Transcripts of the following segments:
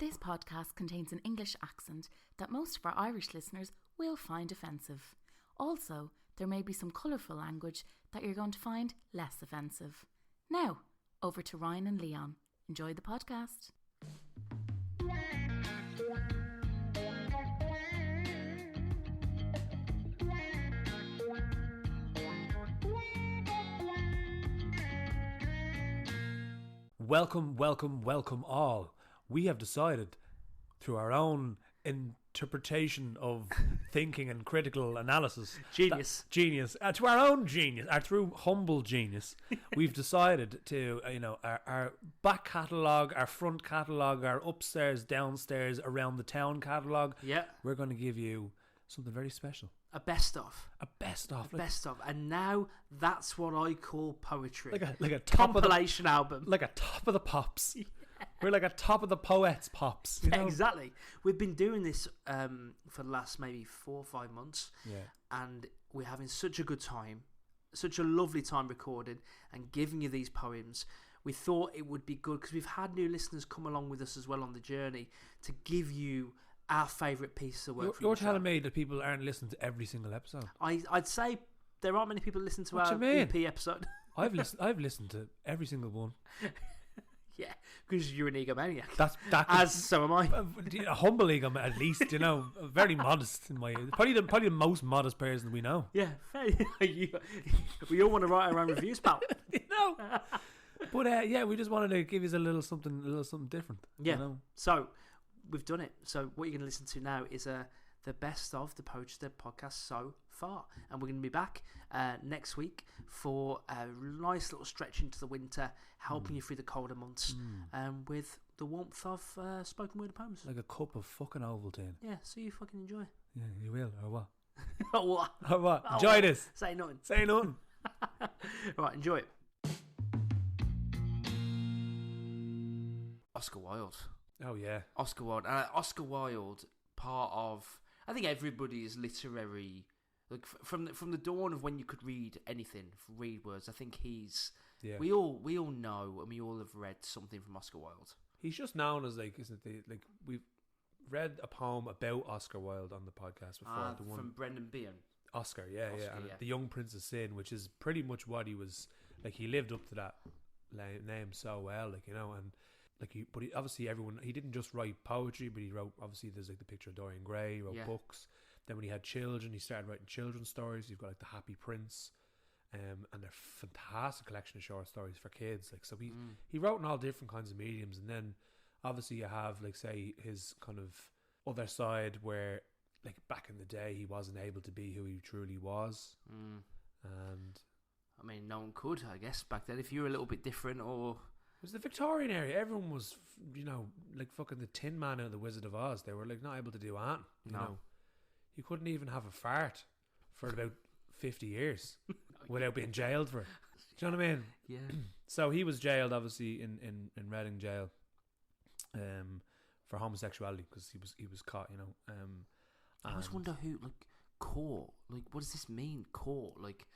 This podcast contains an English accent that most of our Irish listeners will find offensive. Also, there may be some colourful language that you're going to find less offensive. Now, over to Ryan and Leon. Enjoy the podcast. Welcome all. We have decided, through our own interpretation of thinking and critical analysis, genius, to our own genius, through humble genius, we've decided to, our back catalogue, our front catalogue, our upstairs, downstairs, around the town catalogue. Yeah, we're going to give you something very special. A best of. And now that's what I call poetry. Like a compilation album. Like a top of the pops. Yeah. We're like a top of the poets pops. You know? Exactly. We've been doing this for the last maybe 4 or 5 months. Yeah. And we're having such a good time, such a lovely time recording and giving you these poems. We thought it would be good because we've had new listeners come along with us as well on the journey to give you our favourite pieces of work. You're telling me that people aren't listening to every single episode? I'd say there aren't many people listening to our EP episode. I've listened to every single one. Yeah, because you're an egomaniac. As so am I. A humble ego, at least. Very modest in my. Probably the most modest person we know. Yeah, we all want to write our own reviews, pal. But we just wanted to give you a little something different. Yeah. So we've done it. So what you're going to listen to now is the best of the Poetry Dead podcast so far, and we're going to be back next week for a nice little stretch into the winter, helping you through the colder months, with the warmth of spoken word poems, like a cup of fucking Ovaltine. Yeah, so you fucking enjoy. Yeah, you will, or what? Or what? Enjoy this. Say nothing. Right, enjoy it. Oscar Wilde. Oh yeah, Oscar Wilde. Oscar Wilde, part of, I think, everybody's literary, like from the dawn of when you could read anything, read words. I think he's. Yeah. We all know, and we all have read something from Oscar Wilde. He's just known as we've read a poem about Oscar Wilde on the podcast before. The one from Brendan Behan. Oscar, and The Young Prince of Sin, which is pretty much what he was like. He lived up to that name so well, and. But obviously he didn't just write poetry, but he wrote, obviously there's like the picture of Dorian Gray, he wrote books. Then when he had children, he started writing children's stories. You've got like The Happy Prince, and they're a fantastic collection of short stories for kids. Like, so he wrote in all different kinds of mediums. And then obviously you have, like, say, his kind of other side where, like, back in the day he wasn't able to be who he truly was. And I mean, no one could, I guess, back then. If you were a little bit different, or... It was the Victorian era. Everyone was, like fucking the Tin Man out of the Wizard of Oz. They were like not able to do anything. You know, you couldn't even have a fart for about 50 years without being jailed for it. Do you know what I mean? Yeah. So he was jailed, obviously, in Reading jail, for homosexuality because he was caught. I always wonder who, like, court. Like, what does this mean? Court, like.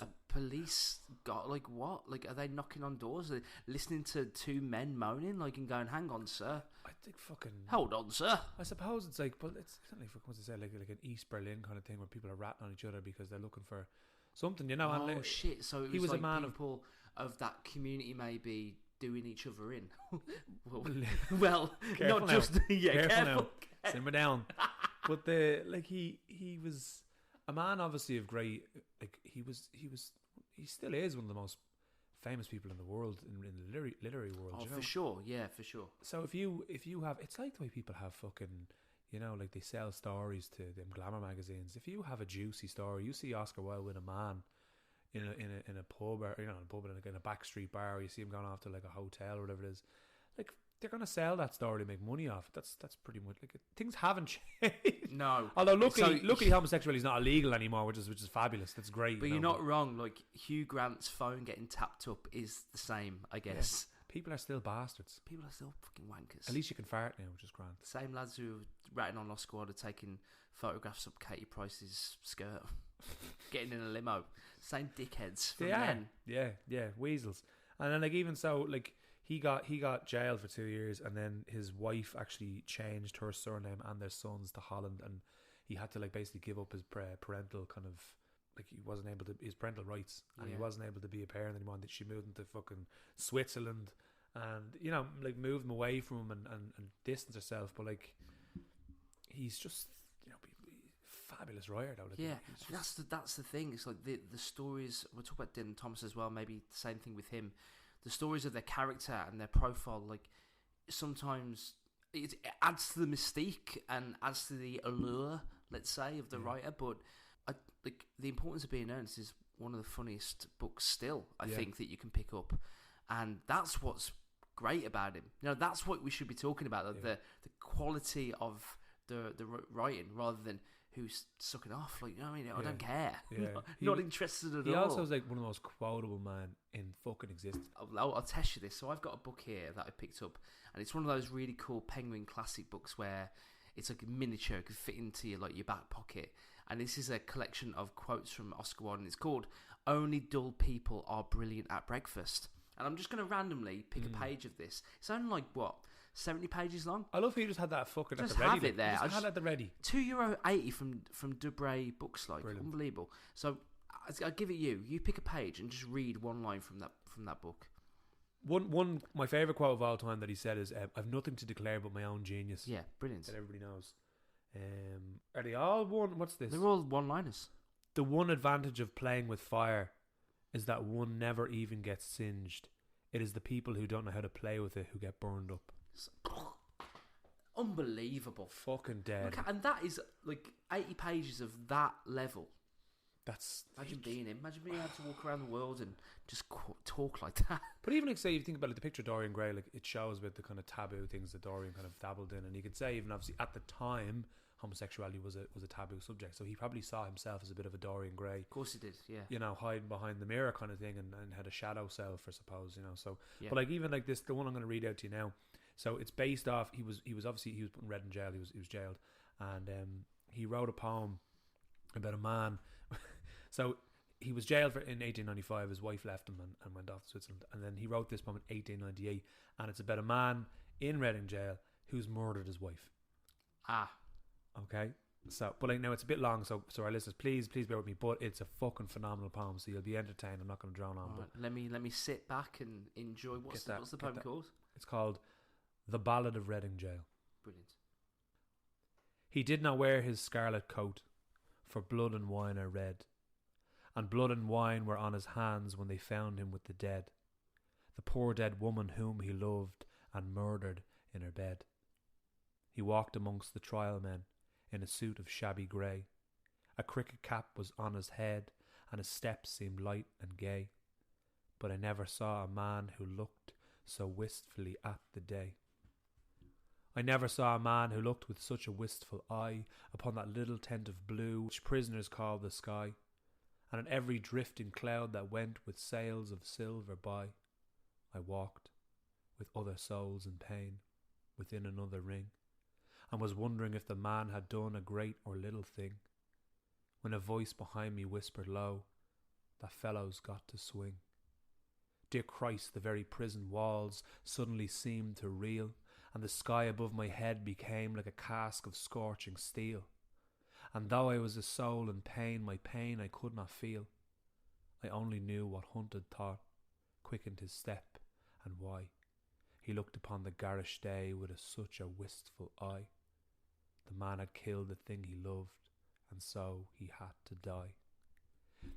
A police got, like, what? Like, are they knocking on doors? Are they listening to two men moaning, like, and going, "Hang on, sir." I think fucking... Hold on, sir. I suppose it's like, but it's not like, what's it say, like an East Berlin kind of thing where people are ratting on each other because they're looking for something, Oh, and shit. So he was like a man people of that community maybe doing each other in. well not now. Just... yeah, careful. Simmer down. But he was... a man, obviously, of great, like, he still is one of the most famous people in the world, in the literary world. Oh, for sure, yeah, for sure. So if you have, it's like the way people have fucking, like they sell stories to them glamour magazines. If you have a juicy story, you see Oscar Wilde with a man in a pub, or in a pub, in a backstreet bar, or you see him going off to like a hotel or whatever it is, like, they're going to sell that story to make money off it. That's pretty much, like, things haven't changed. No. Although luckily homosexuality is not illegal anymore, which is fabulous. That's great. But you're not wrong. Like, Hugh Grant's phone getting tapped up is the same, I guess. Yeah. People are still bastards. People are still fucking wankers. At least you can fart now, which is grand. The same lads who were ratting on Oscar Wilde are taking photographs of Katie Price's skirt, getting in a limo. Same dickheads from then. Yeah, weasels. And then, like, even so, like, he got jailed for 2 years, and then his wife actually changed her surname and their sons to Holland, and he had to like basically give up his parental kind of like he wasn't able to his parental rights, and he wasn't able to be a parent anymore. And she moved into fucking Switzerland, and you know, like moved him away from him and distanced herself. But like he's just, you know, fabulous writer though. Like, yeah, that's the thing. It's like the stories. We'll talk about Dylan Thomas as well. Maybe the same thing with him. The stories of their character and their profile, like sometimes it adds to the mystique and adds to the allure, let's say, of the writer. But like the importance of being earnest is one of the funniest books still, I think, that you can pick up, and that's what's great about him. You know, that's what we should be talking about, the quality of the writing rather than who's sucking off. Like, you know what I mean? I don't care. Yeah. Not interested at all. He also is like one of the most quotable man in fucking existence. I'll test you this. So I've got a book here that I picked up, and it's one of those really cool Penguin classic books where it's like a miniature, it could fit into your back pocket. And this is a collection of quotes from Oscar Wilde, and it's called "Only Dull People Are Brilliant at Breakfast." And I'm just going to randomly pick a page of this. It's only like 70 pages long. I love how you just had that fucking just at the ready. Have it there. I just had it at the ready. €2.80 from Dubray Books, like brilliant. Unbelievable. So I give it you. You pick a page and just read one line from that book. One my favourite quote of all time that he said is, "I've nothing to declare but my own genius." Yeah, brilliant. That everybody knows. Are they all one? What's this? They're all one-liners. The one advantage of playing with fire is that one never even gets singed. It is the people who don't know how to play with it who get burned up. Unbelievable. Fucking dead. And that is like 80 pages of that level. That's imagine being him. Imagine being able to walk around the world and just talk like that. But even like, say, you think about it, the picture of Dorian Gray, like it shows with the kind of taboo things that Dorian kind of dabbled in, and you could say even obviously at the time homosexuality was a taboo subject, so he probably saw himself as a bit of a Dorian Gray. Of course he did, yeah. You know, hiding behind the mirror kind of thing, and had a shadow self, I suppose. You know, so yeah. But like even like this, the one I'm going to read out to you now. So it's based off. He was obviously he was put in Red in jail. He was jailed, and he wrote a poem about a man. So he was jailed in 1895. His wife left him and went off to Switzerland, and then he wrote this poem in 1898, and it's about a man in Reading jail who's murdered his wife. Okay. So, but like now it's a bit long, so our listeners, please bear with me. But it's a fucking phenomenal poem, so you'll be entertained. I'm not going to drown on. Right, let me sit back and enjoy. What's the poem called? It's called "The Ballad of Reading Jail." Brilliant. He did not wear his scarlet coat, for blood and wine are red, and blood and wine were on his hands when they found him with the dead, the poor dead woman whom he loved and murdered in her bed. He walked amongst the trial men in a suit of shabby grey. A cricket cap was on his head, and his steps seemed light and gay. But I never saw a man who looked so wistfully at the day. I never saw a man who looked with such a wistful eye upon that little tent of blue which prisoners call the sky, and on every drifting cloud that went with sails of silver by. I walked, with other souls in pain, within another ring, and was wondering if the man had done a great or little thing, when a voice behind me whispered low, "That fellow's got to swing." Dear Christ, the very prison walls suddenly seemed to reel, and the sky above my head became like a cask of scorching steel. And though I was a soul in pain, my pain I could not feel. I only knew what hunted thought quickened his step, and why. He looked upon the garish day with such a wistful eye. The man had killed the thing he loved, and so he had to die.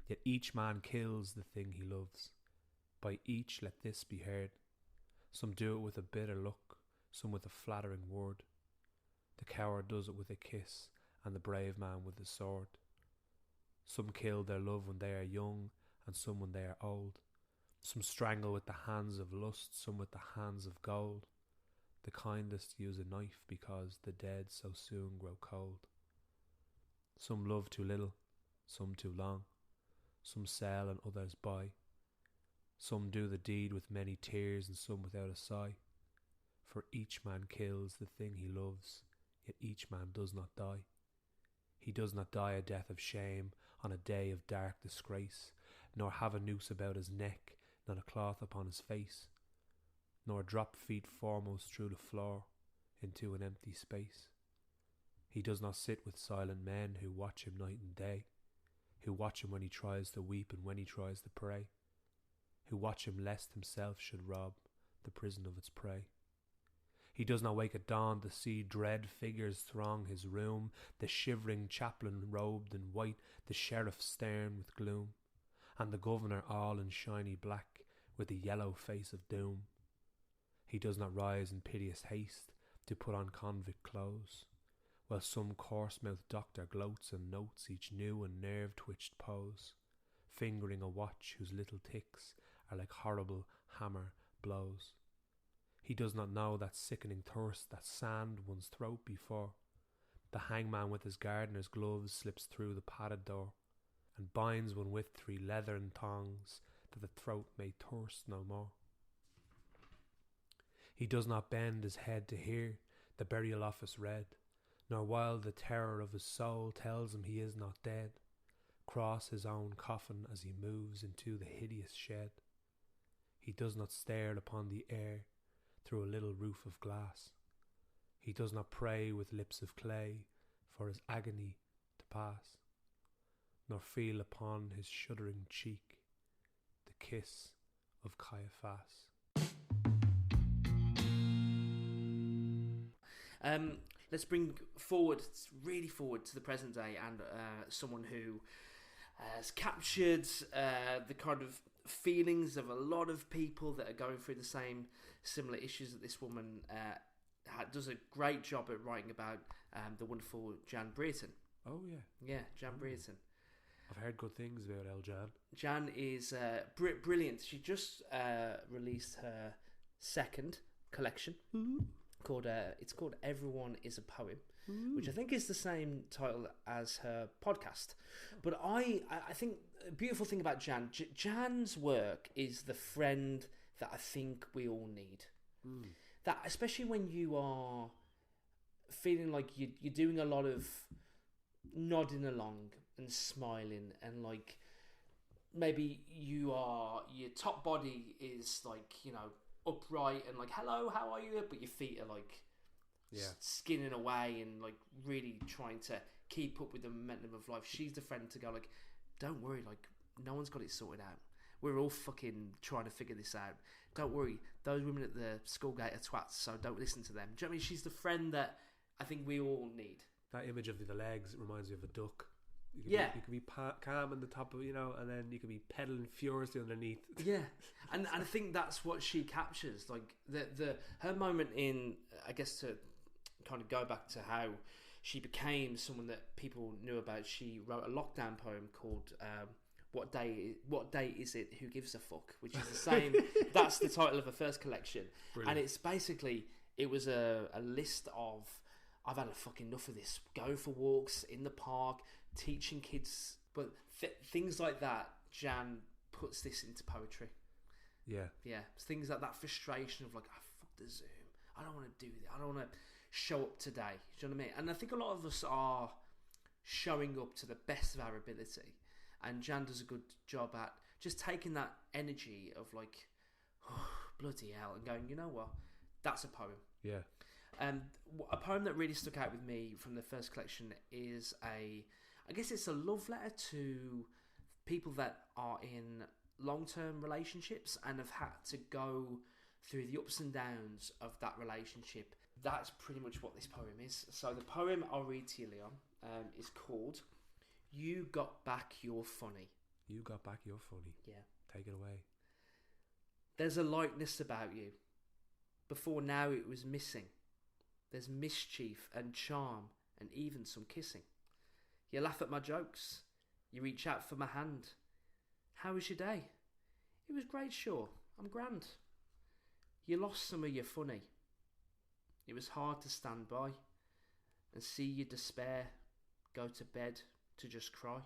Yet each man kills the thing he loves. By each let this be heard. Some do it with a bitter look, some with a flattering word. The coward does it with a kiss, and the brave man with a sword. Some kill their love when they are young, and some when they are old. Some strangle with the hands of lust, some with the hands of gold. The kindest use a knife because the dead so soon grow cold. Some love too little, some too long. Some sell and others buy. Some do the deed with many tears and some without a sigh. For each man kills the thing he loves, yet each man does not die. He does not die a death of shame on a day of dark disgrace, nor have a noose about his neck, not a cloth upon his face. nor drop feet foremost through the floor into an empty space. He does not sit with silent men who watch him night and day, who watch him when he tries to weep and when he tries to pray, who watch him lest himself should rob the prison of its prey. He does not wake at dawn to see dread figures throng his room, the shivering chaplain robed in white, the sheriff stern with gloom, and the governor all in shiny black with the yellow face of doom. He does not rise in piteous haste to put on convict clothes, while some coarse-mouthed doctor gloats and notes each new and nerve-twitched pose, fingering a watch whose little ticks are like horrible hammer blows. He does not know that sickening thirst that sand one's throat before the hangman with his gardener's gloves slips through the padded door and binds one with 3 leathern thongs that the throat may thirst no more. He does not bend his head to hear the burial office read, nor while the terror of his soul tells him he is not dead, cross his own coffin as he moves into the hideous shed. He does not stare upon the air through a little roof of glass. He does not pray with lips of clay for his agony to pass, nor feel upon his shuddering cheek the kiss of Caiaphas. Let's bring forward, really forward to the present day, and someone who has captured the kind of feelings of a lot of people that are going through the same similar issues that this woman does a great job at writing about, the wonderful Jan Brierton. Oh yeah. Yeah, Jan Brierton. I've heard good things about El Jan. Jan is brilliant. She just released her second collection called it's called Everyone is a Poem, which I think is the same title as her podcast. But I think a beautiful thing about Jan's work is the friend that I think we all need. That especially when you are feeling like you're doing a lot of nodding along and smiling, and like maybe your top body is like, you know, upright and like, hello, how are you, but your feet are like skinning away and like really trying to keep up with the momentum of life. She's the friend to go like, don't worry, like no one's got it sorted out, we're all fucking trying to figure this out, don't worry, those women at the school gate are twats, so don't listen to them. Do you know what I mean? She's the friend that I think we all need. That image of the legs reminds me of a duck. You can be calm on the top of, you know, and then you can be pedaling furiously underneath. Yeah, and I think that's what she captures. Like her moment in, I guess, to kind of go back to how she became someone that people knew about. She wrote a lockdown poem called "What Day Is It? Who Gives a Fuck?" which is the same. That's the title of her first collection. Brilliant. And it's basically, it was a list of, I've had a fucking enough of this. Going for walks in the park, teaching kids, but things like that. Jan puts this into poetry. Yeah, things like that frustration of like, I fucked the Zoom, I don't want to do that, I don't want to show up today. Do you know what I mean? And I think a lot of us are showing up to the best of our ability, and Jan does a good job at just taking that energy of like, oh, bloody hell, and going, you know what, that's a poem. Yeah. And a poem that really stuck out with me from the first collection is I guess it's a love letter to people that are in long-term relationships and have had to go through the ups and downs of that relationship. That's pretty much what this poem is. So the poem I'll read to you, Leon, is called "You Got Back Your Funny." You got back your funny. Yeah. Take it away. There's a lightness about you. Before now it was missing. There's mischief and charm and even some kissing. You laugh at my jokes. You reach out for my hand. How was your day? It was great, sure. I'm grand. You lost some of your funny. It was hard to stand by and see you despair, go to bed to just cry.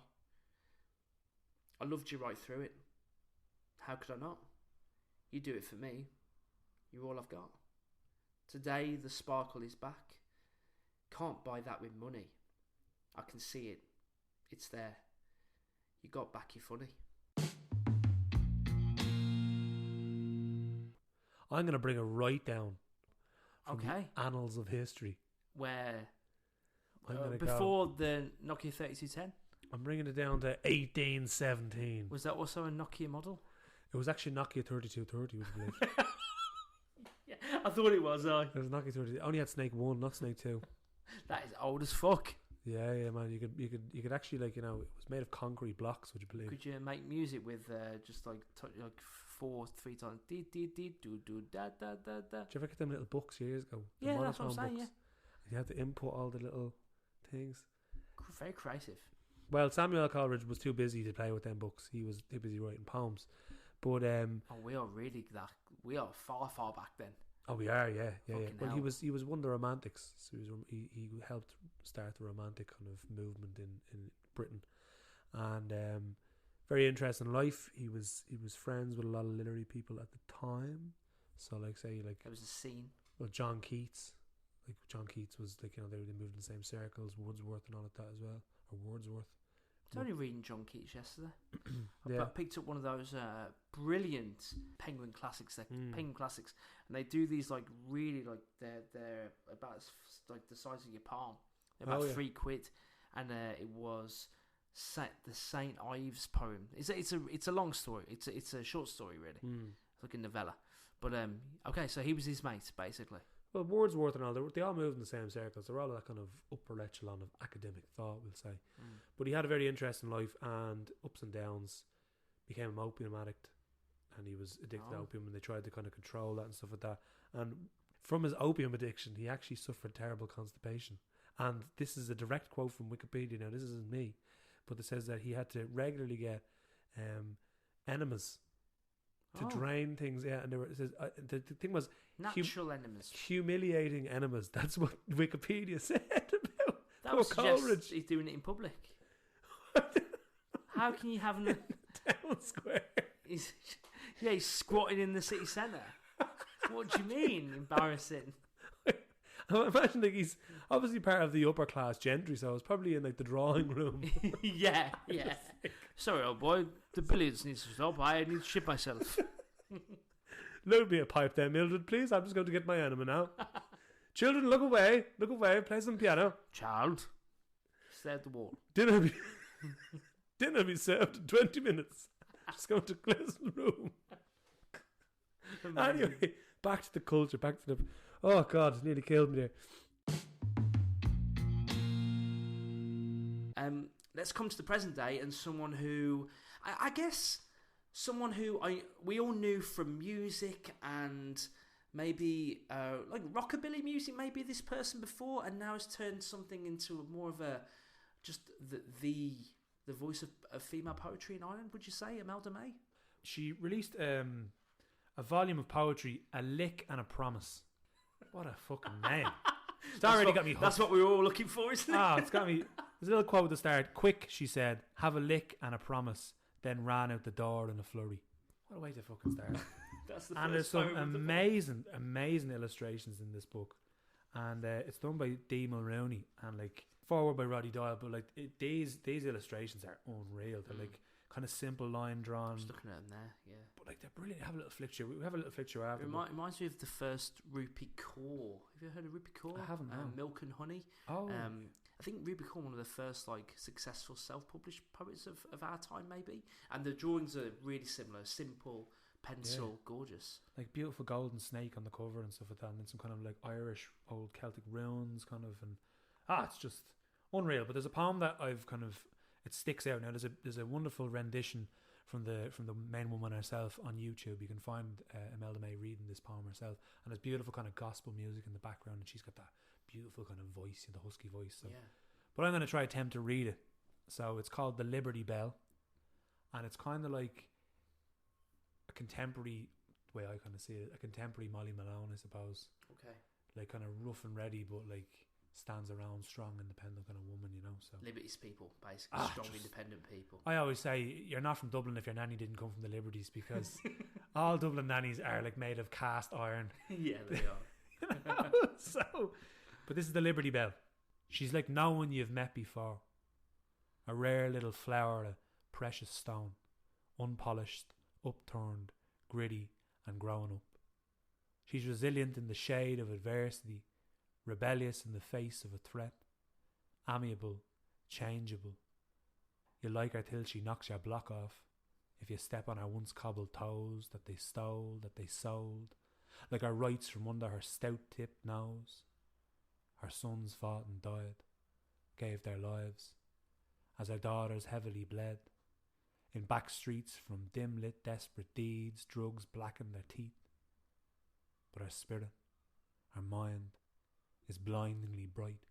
I loved you right through it. How could I not? You do it for me. You're all I've got. Today the sparkle is back. Can't buy that with money. I can see it. It's there. You got back your funny. I'm going to bring it right down from Okay. the annals of history. Where I'm before the Nokia 3210? I'm bringing it down to 1817. Was that also a Nokia model? It was actually Nokia 3230, would you believe? Yeah, I thought it was. It was Nokia 30. Only had Snake 1, not Snake 2. That is old as fuck. Yeah, man. You could actually, like, you know, it was made of concrete blocks, would you believe? Could you make music with just like 3 times? Dee dee dee do do da da da da. Did you ever get them little books years ago? The Yeah, that's what I'm monotone saying. books? You had to input all the little things. Very creative. Well, Samuel Coleridge was too busy to play with them books. He was too busy writing poems. But we are really that. We are far back then. oh, we are, yeah. Well, hell. he was one of the Romantics. So he helped start the Romantic kind of movement in Britain, and very interesting life. He was friends with a lot of literary people at the time. So, like, say, like, There was a scene. well, John Keats. Like, John Keats was, like, you know, they moved in the same circles. Wordsworth and all of that as well, or Wordsworth. I was only reading John Keats yesterday. Yeah. I picked up one of those brilliant Penguin Classics. Penguin Classics, and they do these like really like they're about like the size of your palm. They're about £3, and it was the Saint Ives poem. It's a long story. It's a short story really. It's like a novella. But okay, so he was his mate basically. Well, Wordsworth and all, they all moved in the same circles. They're all that kind of upper echelon of academic thought, we'll say. But he had a very interesting life and ups and downs. Became an opium addict, and he was addicted to opium, and they tried to kind of control that and stuff like that. And from his opium addiction, he actually suffered terrible constipation. And this is a direct quote from Wikipedia. Now, this isn't me, but it says that he had to regularly get enemas to drain things. Yeah, and it says the thing was natural enemas, humiliating enemas. That's what Wikipedia said about. That would suggest he's doing it in public. How can you have in the town square? He's squatting in the city centre. What do you mean embarrassing? I imagine like he's obviously part of the upper class gentry, so it's probably in like the drawing room. yeah. Sorry, old boy, the billiards needs to stop. I need to shit myself. Load me a pipe there, Mildred, please. I'm just going to get my enema now. Children, look away, play some piano. Child, stare at the wall. Dinner be served in 20 minutes. Just going to close the room. Anyway, back to the culture, back to the... Oh, God, it nearly killed me there. Let's come to the present day and someone who... I guess someone who we all knew from music and maybe like rockabilly music, maybe this person before, and now has turned something into more of a... just the voice of female poetry in Ireland, would you say, Imelda May? She released a volume of poetry, A Lick and a Promise. What a fucking name. It's already got me hooked. That's what we were all looking for, isn't it? It's got me. There's a little quote at the start. Quick, she said, have a lick and a promise, then ran out the door in a flurry. What a way to fucking start. That's the and there's some amazing illustrations in this book. And it's done by Dee Mulrooney and like forward by Roddy Doyle, but like these illustrations are unreal. They're like kind of simple line drawn. Just looking at them there, yeah. But like they're brilliant. Have a little flick through. We have a little flick through after. It reminds me of the first Rupi Kaur. Have you heard of Rupi Kaur? I haven't. Milk and Honey. Oh. I think Rupi Kaur, one of the first like successful self-published poets of our time, maybe. And the drawings are really similar, simple, pencil, gorgeous. Like beautiful golden snake on the cover and stuff like that, and then some kind of like Irish old Celtic runes, kind of, and it's just unreal. But there's a poem that I've kind of it sticks out now. There's a wonderful rendition from the main woman herself on YouTube. You can find Imelda May reading this poem herself, and there's beautiful kind of gospel music in the background, and she's got that beautiful kind of voice, the husky voice. So. Yeah. But I'm going to try attempt to read it. So it's called The Liberty Bell, and it's kind of like a contemporary, the way I kind of see it, a contemporary Molly Malone, I suppose. Okay. Like kind of rough and ready, but like stands around, strong, independent kind of woman, you know. So Liberties people, basically, strong, independent people. I always say you're not from Dublin if your nanny didn't come from the Liberties, because all Dublin nannies are like made of cast iron. Yeah, they are. You know? So, but this is the Liberty Bell. She's like no one you've met before. A rare little flower, a precious stone, unpolished, upturned, gritty, and growing up. She's resilient in the shade of adversity, rebellious in the face of a threat, amiable, changeable. You like her till she knocks your block off. If you step on her once cobbled toes that they stole, that they sold, like her rights from under her stout-tipped nose. Her sons fought and died, gave their lives, as her daughters heavily bled. In back streets from dim-lit desperate deeds, drugs blackened their teeth. But her spirit, her mind, is blindingly bright,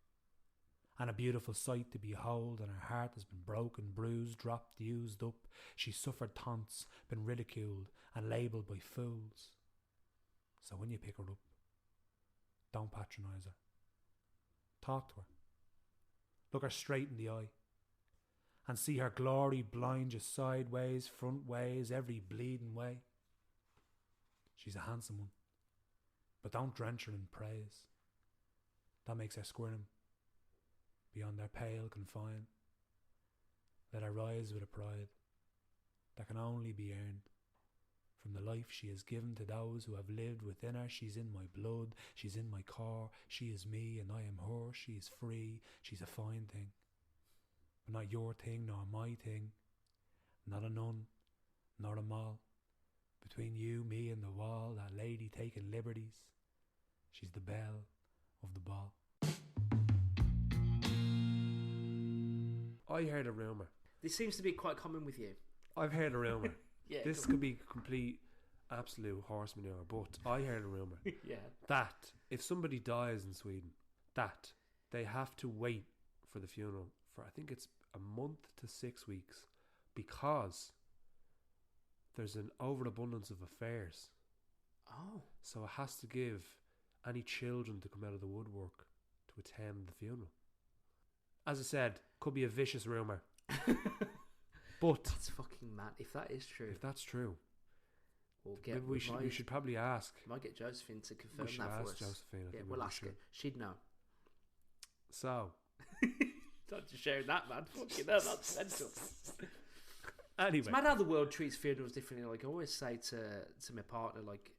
and a beautiful sight to behold, and her heart has been broken, bruised, dropped, used up. She's suffered taunts, been ridiculed and labelled by fools. So when you pick her up, don't patronise her. Talk to her. Look her straight in the eye, and see her glory blind you sideways, front ways, every bleeding way. She's a handsome one, but don't drench her in praise. That makes her squirm beyond their pale confine. Let her rise with a pride that can only be earned from the life she has given to those who have lived within her. She's in my blood, she's in my core, she is me and I am her, she is free, she's a fine thing. But not your thing nor my thing, not a nun nor a mall. Between you, me and the wall, that lady taking liberties, she's the belle of the ball. I heard a rumour. This seems to be quite common with you. I've heard a rumour. Yeah, this could be complete, absolute horse manure, but I heard a rumour yeah. that if somebody dies in Sweden, that they have to wait for the funeral for, I think it's a month to 6 weeks, because there's an overabundance of affairs. Oh. So it has to give any children to come out of the woodwork to attend the funeral. As I said, could be a vicious rumour. But that's fucking mad. If that is true. If that's true, maybe we should probably ask. Might get Josephine to confirm that for us. Josephine, yeah, we'll ask her. She'd know. So. Not just sharing that, man. Fucking hell, that's mental. Anyway. It's mad how the world treats funerals differently. Like, I always say to my partner, like,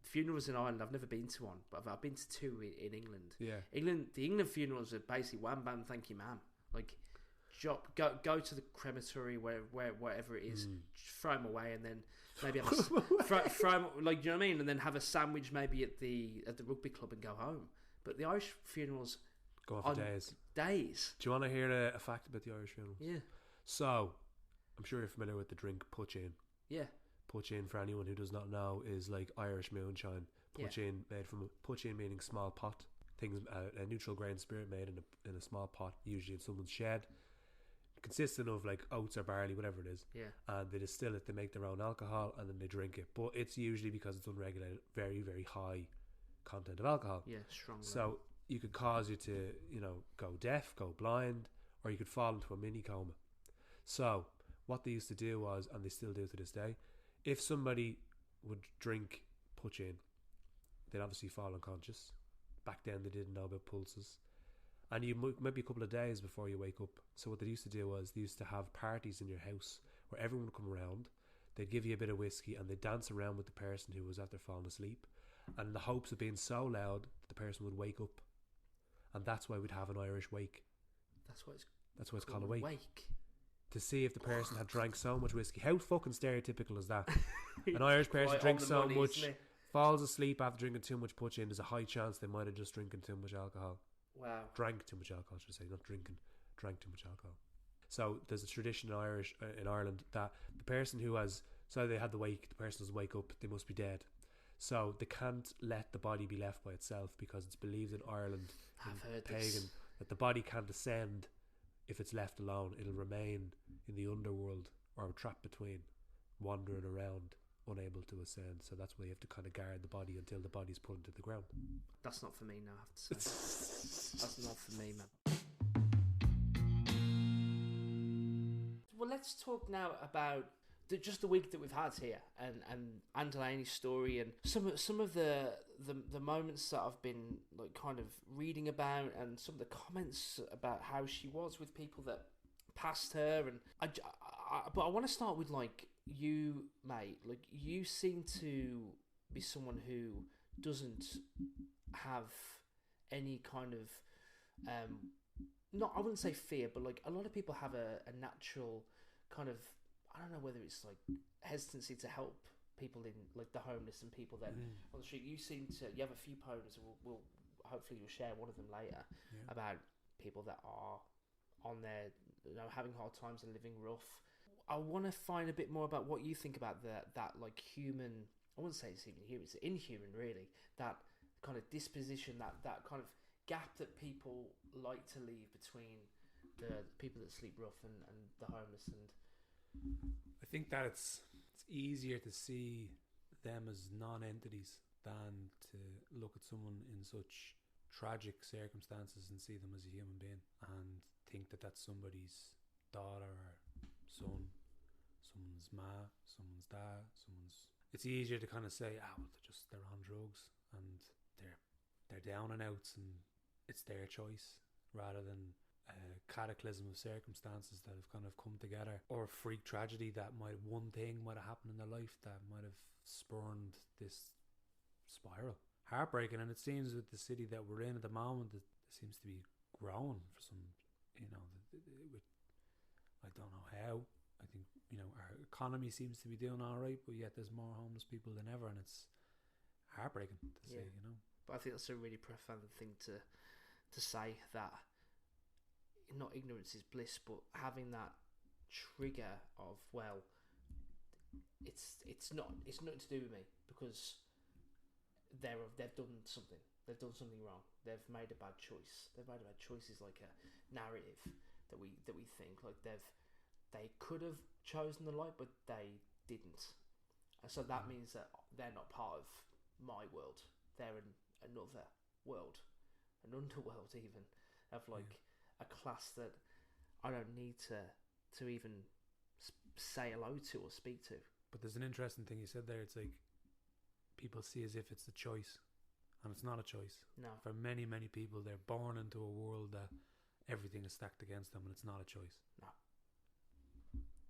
funerals in Ireland, I've never been to one, but I've been to two in England. Yeah. The England funerals are basically wham bam, thank you ma'am. Like, go to the crematory wherever it is, throw them away, and then maybe have throw them, like, do you know what I mean? And then have a sandwich maybe at the rugby club and go home. But the Irish funerals go on for days. Days. Do you want to hear a fact about the Irish funerals? Yeah. So, I'm sure you're familiar with the drink Puchin. Yeah. Puchin, for anyone who does not know, is like Irish moonshine. Puchin, made from Puchin meaning small pot. Things a neutral grain spirit made in a small pot, usually in someone's shed, consisting of like oats or barley, whatever it is. Yeah. And they distill it, they make their own alcohol, and then they drink it. But it's usually, because it's unregulated, very, very high content of alcohol. Yeah, strong. So you could cause you to, go deaf, go blind, or you could fall into a mini coma. So what they used to do was, and they still do to this day, if somebody would drink Puchin, they'd obviously fall unconscious. Back then they didn't know about pulses, and you maybe a couple of days before you wake up. So what they used to do was, they used to have parties in your house where everyone would come around, they'd give you a bit of whiskey, and they'd dance around with the person who was after falling asleep, and in the hopes of being so loud that the person would wake up. And that's why we'd have an Irish wake. That's why it's called a wake. To see if the person had drank so much whiskey. How fucking stereotypical is that? An Irish person drinks so much, falls asleep after drinking too much Puchin. There's a high chance they might have just drinking too much alcohol. Wow. Drank too much alcohol, should I say, not drinking. Drank too much alcohol. So there's a tradition in Ireland that the person who has, so they had the wake, the person doesn't wake up, they must be dead. So they can't let the body be left by itself, because it's believed in Ireland, pagan, that the body can't ascend if it's left alone. It'll remain in the underworld, or trapped between, wandering around, unable to ascend. So that's why you have to kind of guard the body until the body's put into the ground. That's not for me now, I have to say. That's not for me, man. Well, let's talk now about just the week that we've had here, and Delaney's story, and some of the moments that I've been like kind of reading about, and some of the comments about how she was with people that passed her, and but I want to start with like you, mate. Like, you seem to be someone who doesn't have any kind of not, I wouldn't say fear, but like a lot of people have a natural kind of, I don't know whether it's like hesitancy to help people in like the homeless and people that on the street. You have a few poems, and we'll hopefully you'll share one of them later about people that are on there, having hard times and living rough. I want to find a bit more about what you think about that like human, I wouldn't say it's even human, it's inhuman really, that kind of disposition, that kind of gap that people like to leave between the people that sleep rough and the homeless. And I think that it's easier to see them as non-entities than to look at someone in such tragic circumstances and see them as a human being and think that that's somebody's daughter or son, someone's ma, someone's dad, it's easier to kind of say, well, they're on drugs and they're down and outs and it's their choice, rather than a cataclysm of circumstances that have kind of come together, or a freak tragedy that one thing might have happened in their life that might have spurned this spiral. Heartbreaking. And it seems with the city that we're in at the moment, it seems to be growing for some, I don't know how. I think, our economy seems to be doing all right, but yet there's more homeless people than ever, and it's heartbreaking to see, But I think that's a really profound thing to say, that not ignorance is bliss, but having that trigger of, well, it's nothing to do with me, because they've done something wrong, they've made a bad choice. They've made a bad choice is like a narrative that we think like they could have chosen the light, but they didn't, and so that means that they're not part of my world. They're in another world, an underworld even, of like a class that I don't need to even say hello to or speak to. But there's an interesting thing you said there. It's like people see as if it's a choice, and it's not a choice. No. For many, many people, they're born into a world that everything is stacked against them, and it's not a choice. No.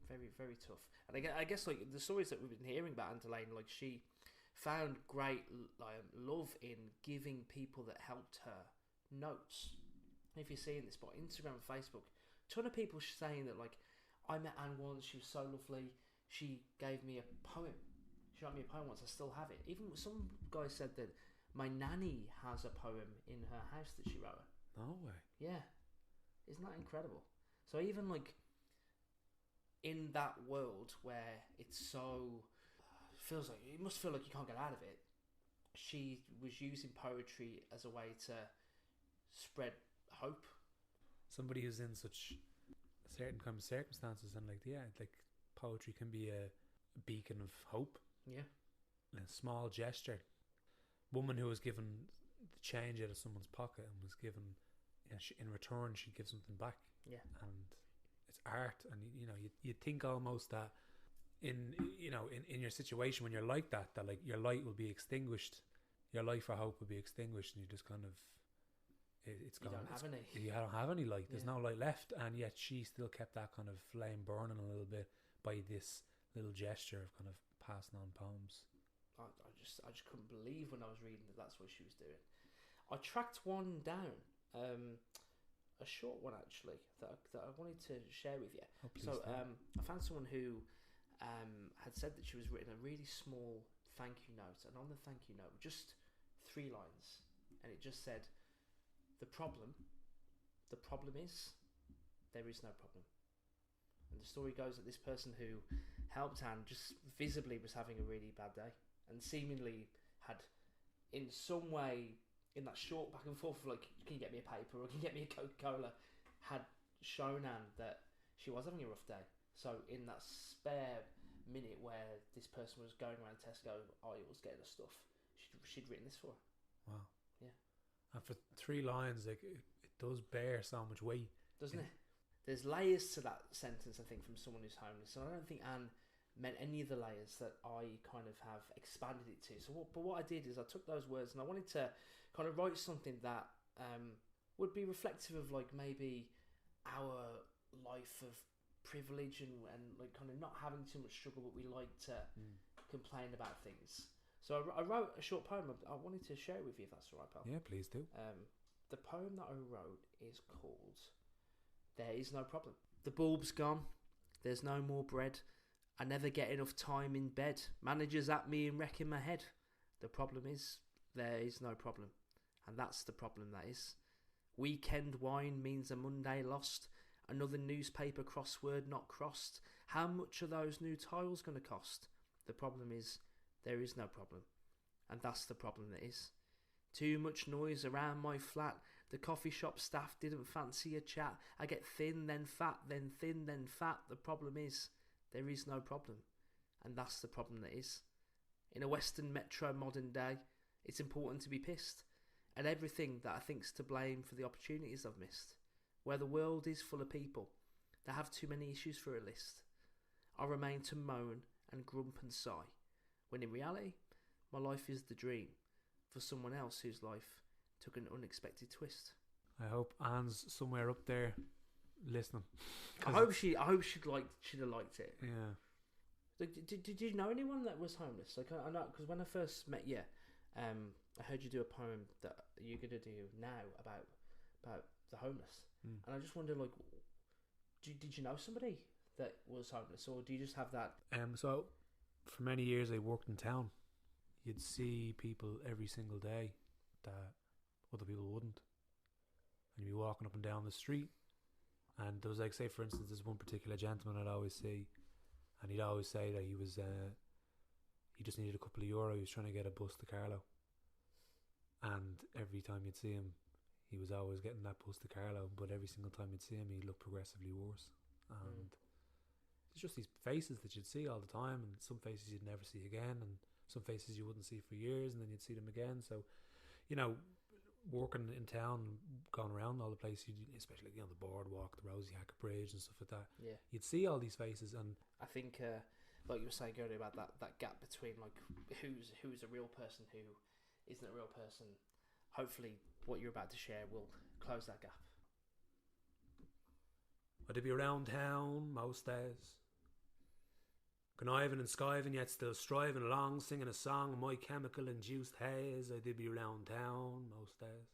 Very, very tough. And I guess like the stories that we've been hearing about Anne Delaney, like she found great love in giving people that helped her notes. And if you're seeing this, but Instagram and Facebook, a ton of people saying that, like, I met Anne once, she was so lovely, she gave me a poem. She wrote me a poem once, I still have it. Even some guy said that my nanny has a poem in her house that she wrote her. No way. Yeah. Isn't that incredible? So even like in that world where it's so it must feel like you can't get out of it, she was using poetry as a way to spread hope. Somebody who's in such certain kind of circumstances, and like poetry can be a beacon of hope. Yeah. A small gesture. Woman who was given the change out of someone's pocket and was given, in return she gives something back. Yeah. And it's art, and you think almost that in your situation when you're like that like your light will be extinguished, your light for hope will be extinguished, and you just kind of it's gone. You don't have any light. There's no light left, and yet she still kept that kind of flame burning a little bit by this little gesture of kind of passing on poems. I just couldn't believe when I was reading that that's what she was doing. I tracked one down, a short one actually that I wanted to share with you. I found someone who had said that she was written a really small thank you note, and on the thank you note, just 3 lines, and it just said, the problem is there is no problem. And the story goes that this person who helped Anne just visibly was having a really bad day, and seemingly had in some way, in that short back and forth of like, can you get me a paper or can you get me a Coca-Cola, had shown Anne that she was having a rough day. So in that spare minute where this person was going around Tesco, I was getting her stuff, she'd written this for her. Wow. Yeah. And for 3 lines, like it does bear so much weight, doesn't it? There's layers to that sentence, I think, from someone who's homeless, and I don't think Anne meant any of the layers that I kind of have expanded it to. But what I did is I took those words and I wanted to kind of write something that would be reflective of like maybe our life of privilege and like kind of not having too much struggle, but we like to complain about things. So I wrote a short poem. I wanted to share it with you, if that's all right, pal. Yeah, please do. The poem that I wrote is called There Is No Problem. The bulb's gone. There's no more bread. I never get enough time in bed. Managers at me and wrecking my head. The problem is, there is no problem. And that's the problem, that is. Weekend wine means a Monday lost. Another newspaper crossword not crossed. How much are those new tiles going to cost? The problem is, there is no problem. And that's the problem, that is. Too much noise around my flat. The coffee shop staff didn't fancy a chat. I get thin, then fat, then thin, then fat. The problem is, there is no problem. And that's the problem, that is. In a Western metro modern day, it's important to be pissed at everything that I think's to blame for the opportunities I've missed. Where the world is full of people that have too many issues for a list, I remain to moan and grump and sigh, when in reality, my life is the dream for someone else whose life took an unexpected twist. I hope Anne's somewhere up there listening. I hope she'd have liked it. Yeah. Did you know anyone that was homeless? Like I know, because when I first met you, I heard you do a poem that you're gonna do now about the homeless, and I just wonder, like, did you know somebody that was homeless, or do you just have that? So for many years I worked in town. You'd see people every single day that other people wouldn't, and you'd be walking up and down the street, and there was, like, say for instance, there's one particular gentleman I'd always see, and he'd always say that he just needed a couple of euro. He was trying to get a bus to Carlow, and every time you'd see him, he was always getting that bus to Carlow, but every single time you'd see him, he looked progressively worse. And it's just these faces that you'd see all the time, and some faces you'd never see again, and some faces you wouldn't see for years, and then you'd see them again. So, you know, working in town, going around all the places, especially, you know, the boardwalk, the Rosiehacker Bridge and stuff like that, you'd see all these faces. And I think, like you were saying earlier about that gap between, like, who's a real person, who isn't a real person. Hopefully what you're about to share will close that gap. I'd be around town most days, conniving and skiving, yet still striving along, singing a song in my chemical-induced haze. I did be around town most days.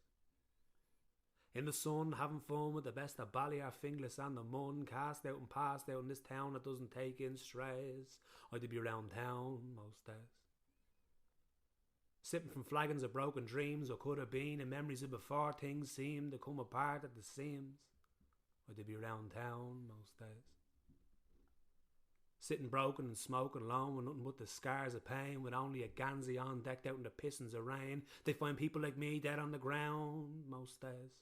In the sun, having fun with the best of Ballad, Finglas and the Mun, cast out and passed out in this town that doesn't take in strays. I did be around town most days. Sipping from flagons of broken dreams, or could have been, and memories of before things seemed to come apart at the seams. I did be around town most days. Sitting broken and smoking alone with nothing but the scars of pain, with only a Gansey on decked out in the pissings of rain. They find people like me dead on the ground most days.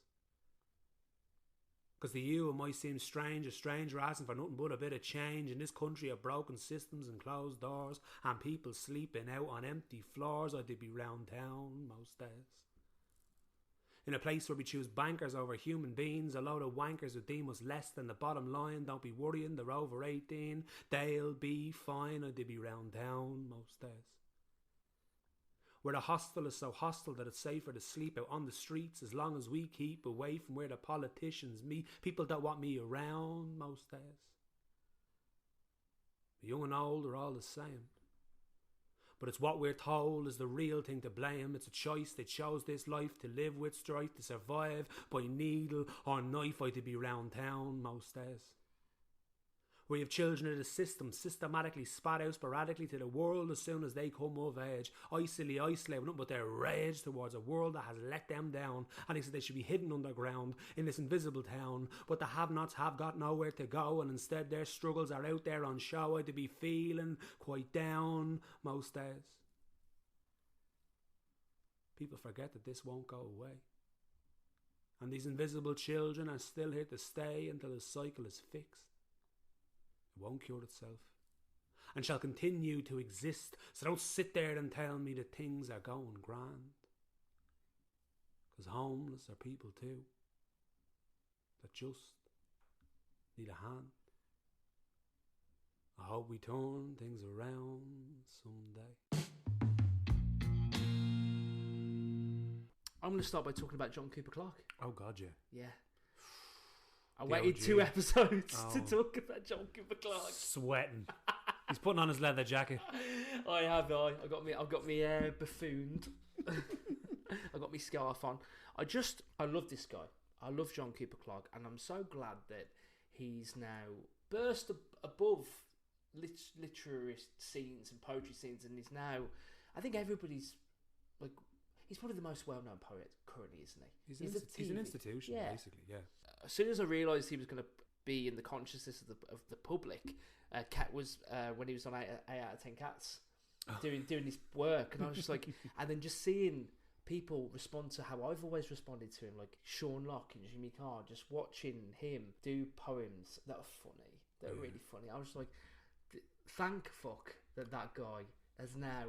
Because to you it might seem strange, a stranger asking for nothing but a bit of change in this country of broken systems and closed doors, and people sleeping out on empty floors. I did be round town most days. In a place where we choose bankers over human beings, a load of wankers who deem us less than the bottom line. Don't be worrying, they're over 18, they'll be fine. I did be round town most days. Where the hostel is so hostile that it's safer to sleep out on the streets as long as we keep away from where the politicians meet. People don't want me around most days. The young and old are all the same. But it's what we're told is the real thing to blame. It's a choice they chose this life to live with strife, to survive by needle or knife. I to be round town most days. Where you have children of the system systematically spat out sporadically to the world as soon as they come of age. Isolated with nothing but their rage towards a world that has let them down. And they said they should be hidden underground in this invisible town. But the have-nots have got nowhere to go, and instead their struggles are out there on show. I to be feeling quite down most days. People forget that this won't go away. And these invisible children are still here to stay until the cycle is fixed. It won't cure itself, and shall continue to exist. So don't sit there and tell me that things are going grand. Because homeless are people too, that just need a hand. I hope we turn things around someday. I'm going to start by talking about John Cooper Clarke. Oh God, yeah. Yeah. I waited 2 episodes to talk about John Cooper Clarke. Sweating. He's putting on his leather jacket. I've got me buffooned. I got me scarf on. I love this guy. I love John Cooper Clarke, and I'm so glad that he's now burst above literary scenes and poetry scenes, and he's now, I think everybody's like, he's probably the most well-known poet currently, isn't he? He's an institution, basically. Yeah. As soon as I realised he was going to be in the consciousness of the public, Cat was when he was on 8 out of 10 Cats, doing his work, and I was just like, and then just seeing people respond to how I've always responded to him, like Sean Locke and Jimmy Carr, just watching him do poems that are funny, that are really funny. I was like, thank fuck that guy has now,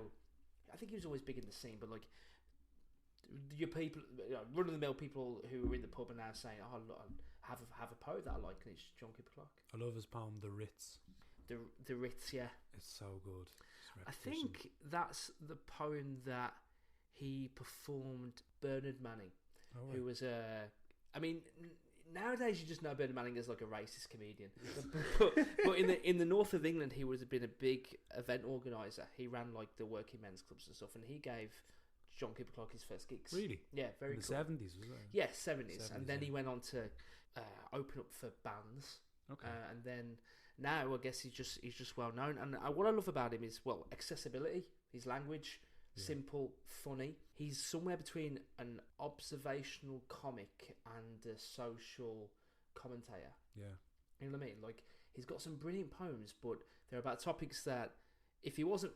I think he was always big in the scene, but like, your people, run-of-the-mill people who are in the pub are now saying, oh, look, have a poet that I like, and it's John Cooper Clarke. I love his poem, The Ritz. The Ritz, yeah. It's so good. I think that's the poem that he performed Bernard Manning, who was I mean, nowadays you just know Bernard Manning as like a racist comedian, but in the north of England, he would have been a big event organizer. He ran like the working men's clubs and stuff, and he gave John Cooper Clarke his first gigs. Really? Yeah, very in the cool. 70s, was it? Yeah, 70s, and then he went on to open up for bands. Okay. And then now I guess he's just well known. And what I love about him is, well, accessibility, his language. Simple, funny. He's somewhere between an observational comic and a social commentator. Yeah. You know what I mean? Like, he's got some brilliant poems, but they're about topics that if he wasn't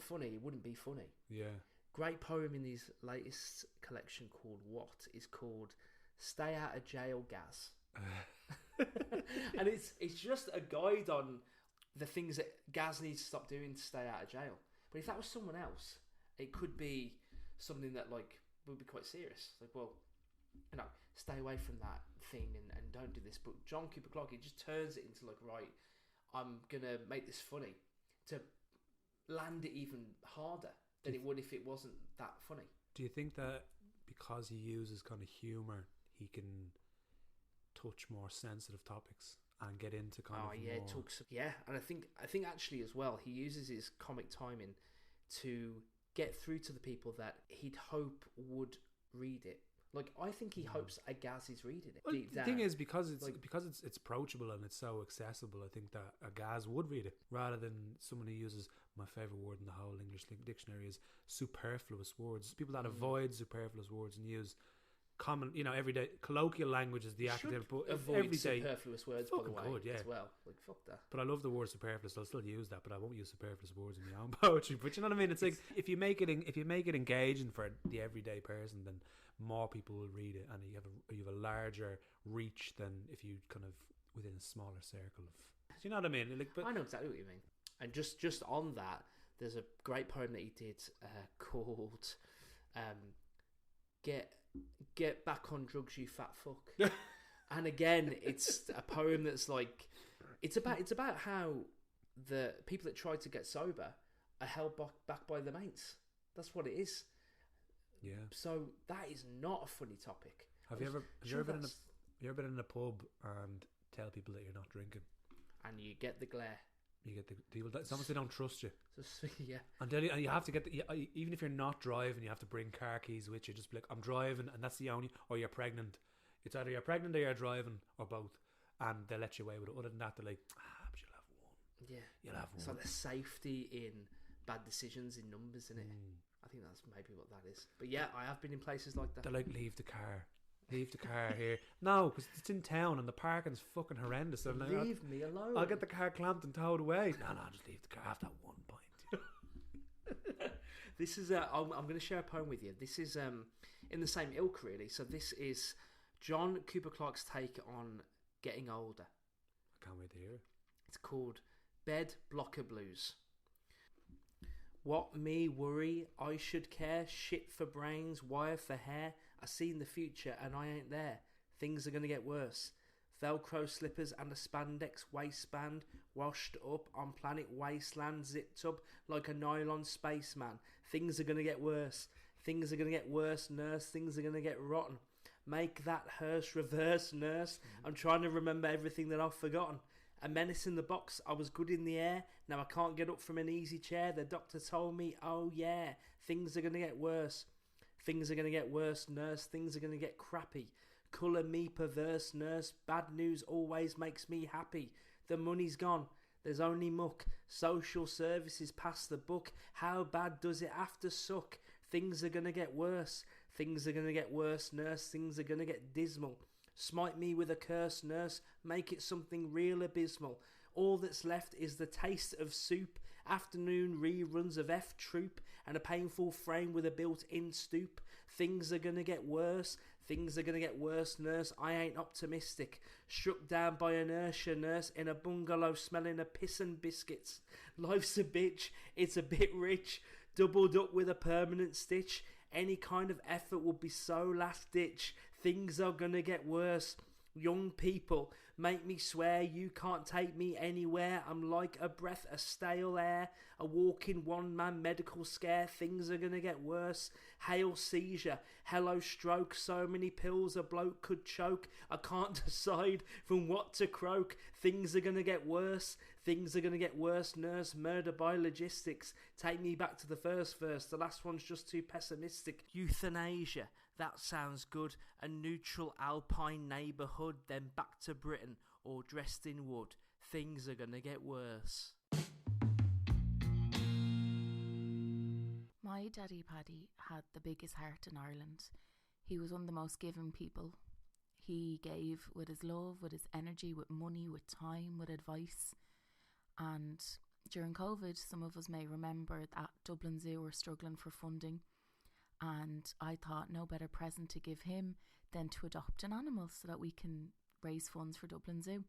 funny, he wouldn't be funny. Yeah. Great poem in his latest collection called What is called Stay Out of Jail Gaz. And it's just a guide on the things that Gaz needs to stop doing to stay out of jail. But if that was someone else, it could be something that like would be quite serious. Like, well, stay away from that thing and don't do this. But John Cooper Clarke, he just turns it into like, right, I'm gonna make this funny, to land it even harder than it would if it wasn't that funny. Do you think that because he uses kind of humour, he can touch more sensitive topics and get into kind of more... And I think actually as well, he uses his comic timing to get through to the people that he'd hope would read it. Like, I think he hopes a Gaz is reading it. Well, the thing is, because it's approachable and it's so accessible, I think that a Gaz would read it, rather than someone who uses, my favourite word in the whole English dictionary is superfluous words. People that avoid superfluous words and use common, everyday colloquial language is the active, but avoid everyday superfluous words, by the way, as well. Like, fuck that. But I love the word superfluous. I'll still use that, but I won't use superfluous words in my own poetry. But you know what I mean? It's like if you make it engaging for the everyday person, then more people will read it, and you have a larger reach than if you kind of within a smaller circle of. Do you know what I mean? Like, but I know exactly what you mean. And just on that, there's a great poem that he did called Get Back on Drugs, You Fat Fuck. And again, it's a poem that's like, it's about how the people that try to get sober are held back by their mates. That's what it is. Yeah. So that is not a funny topic. Have you ever been in a pub and tell people that you're not drinking? And you get the glare. You get the people that sometimes they don't trust you. Yeah. And you have to get even if you're not driving, you have to bring car keys with you. Just be like, I'm driving, and that's the only. Or you're pregnant. It's either you're pregnant or you're driving, or both, and they'll let you away with it. Other than that, they're like, but you'll have one. Yeah, you'll have one. It's like the safety in bad decisions in numbers, isn't it? I think that's maybe what that is. But yeah, I have been in places like that. They're like, leave the car here. No, because it's in town and the parking's fucking horrendous. So leave me alone. I'll get the car clamped and towed away. No, just leave the car after that 1 pint. This is I'm going to share a poem with you. This is in the same ilk, really. So this is John Cooper Clarke's take on getting older. I can't wait to hear it. It's called Bed Blocker Blues. What me worry, I should care, shit for brains, wire for hair. I seen the future and I ain't there. Things are going to get worse. Velcro slippers and a spandex waistband, washed up on planet wasteland, zipped up like a nylon spaceman. Things are going to get worse. Things are going to get worse, nurse. Things are going to get rotten. Make that hearse reverse, nurse. I'm trying to remember everything that I've forgotten. A menace in the box, I was good in the air. Now I can't get up from an easy chair. The doctor told me, oh yeah, things are going to get worse. Things are going to get worse, nurse. Things are going to get crappy. Colour me perverse, nurse. Bad news always makes me happy. The money's gone. There's only muck. Social services pass the buck. How bad does it have to suck? Things are going to get worse. Things are going to get worse, nurse. Things are going to get dismal. Smite me with a curse, nurse. Make it something real abysmal. All that's left is the taste of soup. Afternoon reruns of F Troop and a painful frame with a built-in stoop. Things are going to get worse. Things are going to get worse, nurse. I ain't optimistic. Struck down by inertia, nurse, in a bungalow smelling of piss and biscuits. Life's a bitch. It's a bit rich. Doubled up with a permanent stitch. Any kind of effort would be so last ditch. Things are going to get worse. Young people, make me swear you can't take me anywhere. I'm like a breath of stale air, a walking one-man medical scare. Things are going to get worse. Hail seizure, hello stroke, so many pills a bloke could choke. I can't decide from what to croak. Things are going to get worse. Things are going to get worse, nurse. Murder by logistics. Take me back to the first verse. The last one's just too pessimistic. Euthanasia. That sounds good. A neutral alpine neighbourhood, then back to Britain, all dressed in wood. Things are going to get worse. My daddy Paddy had the biggest heart in Ireland. He was one of the most giving people. He gave with his love, with his energy, with money, with time, with advice. And during COVID, some of us may remember that Dublin Zoo were struggling for funding. And I thought no better present to give him than to adopt an animal so that we can raise funds for Dublin Zoo.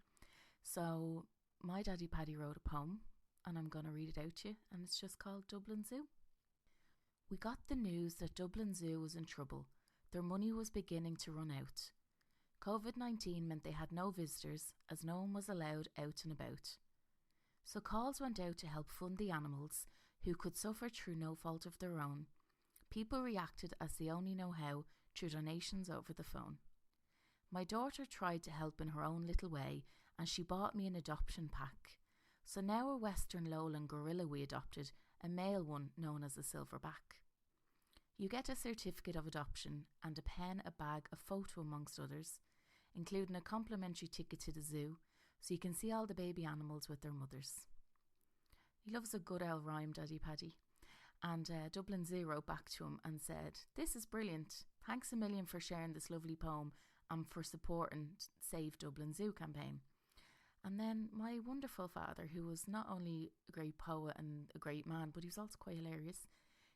So my daddy Paddy wrote a poem and I'm going to read it out to you, and it's just called Dublin Zoo. We got the news that Dublin Zoo was in trouble. Their money was beginning to run out. COVID-19 meant they had no visitors as no one was allowed out and about. So calls went out to help fund the animals who could suffer through no fault of their own. People reacted as they only know how, through donations over the phone. My daughter tried to help in her own little way, and she bought me an adoption pack. So now a Western Lowland gorilla we adopted, a male one known as a silverback. You get a certificate of adoption and a pen, a bag, a photo amongst others, including a complimentary ticket to the zoo, so you can see all the baby animals with their mothers. He loves a good old rhyme, Daddy Paddy. And Dublin Zoo wrote back to him and said, "This is brilliant. Thanks a million for sharing this lovely poem and for supporting Save Dublin Zoo campaign." And then my wonderful father, who was not only a great poet and a great man, but he was also quite hilarious,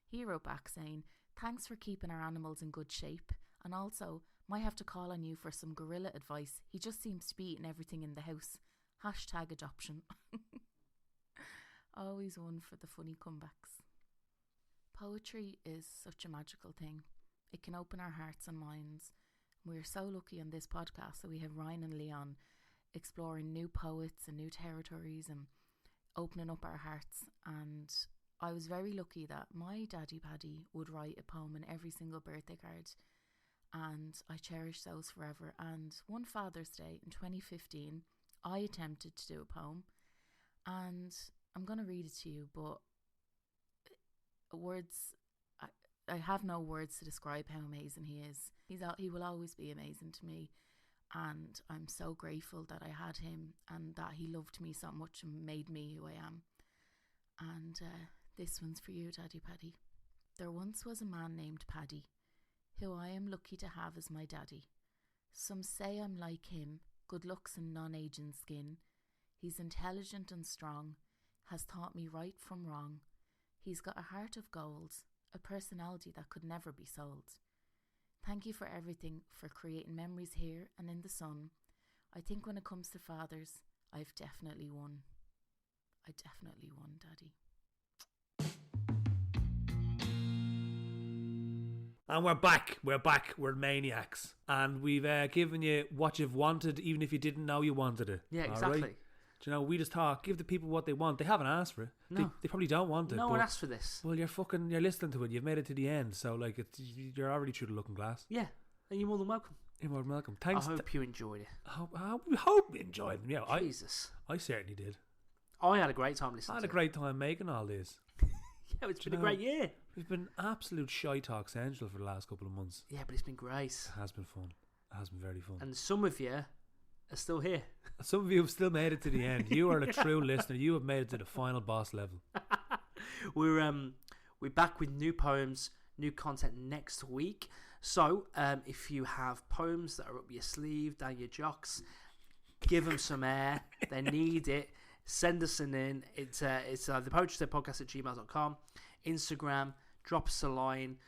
he wrote back saying, "Thanks for keeping our animals in good shape, and also might have to call on you for some gorilla advice. He just seems to be eating everything in the house. #adoption." Always one for the funny comebacks. Poetry is such a magical thing. It can open our hearts and minds. We're so lucky on this podcast that we have Ryan and Leon exploring new poets and new territories and opening up our hearts. And I was very lucky that my daddy Paddy would write a poem in every single birthday card, and I cherish those forever. And one Father's Day in 2015, I attempted to do a poem, and I'm going to read it to you, but I have no words to describe how amazing he is. He will always be amazing to me, and I'm so grateful that I had him and that he loved me so much and made me who I am. And this one's for you, Daddy Paddy. There once was a man named Paddy, who I am lucky to have as my daddy. Some say I'm like him, good looks and non-aging skin. He's intelligent and strong, has taught me right from wrong. He's got a heart of gold, a personality that could never be sold. Thank you for everything, for creating memories here and in the sun. I think when it comes to fathers, I've definitely won. I definitely won, Daddy. And we're back. We're maniacs. And we've given you what you've wanted, even if you didn't know you wanted it. Yeah, exactly. Right? Do you know, we just talk, give the people what they want. They haven't asked for it. No. They probably don't want it. No one asked for this. Well, you're listening to it. You've made it to the end. So, like, you're already through the looking glass. Yeah, and you're more than welcome. You're more than welcome. Thanks. I hope you enjoyed it. I hope you enjoyed them. Yeah, Jesus. I certainly did. I had a great time listening I had to a great time making all this. Yeah, it's been a great year. It's been absolute shy talk central for the last couple of months. Yeah, but it's been great. It has been fun. It has been very fun. And some of you are still here. Some of you have still made it to the end. You are a true listener. You have made it to the final boss level. We're back with new poems, new content next week. So if you have poems that are up your sleeve, down your jocks, give them some air. They need it. Send us an in. It's the poetrytedpodcast@gmail.com. Instagram, drop us a line.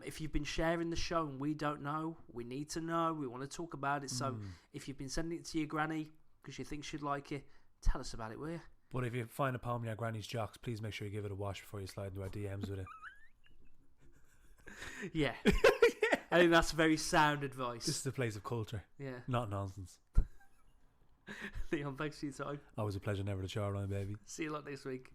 If you've been sharing the show and we don't know, we need to know. We want to talk about it. So if you've been sending it to your granny because you think she'd like it, tell us about it, will you? But if you find a poem in your granny's jocks, please make sure you give it a wash before you slide into our DMs with it. Yeah. I think that's very sound advice. This is a place of culture. Yeah. Not nonsense. Leon, thanks for your time. Always a pleasure, never to char on, baby. See you lot next week.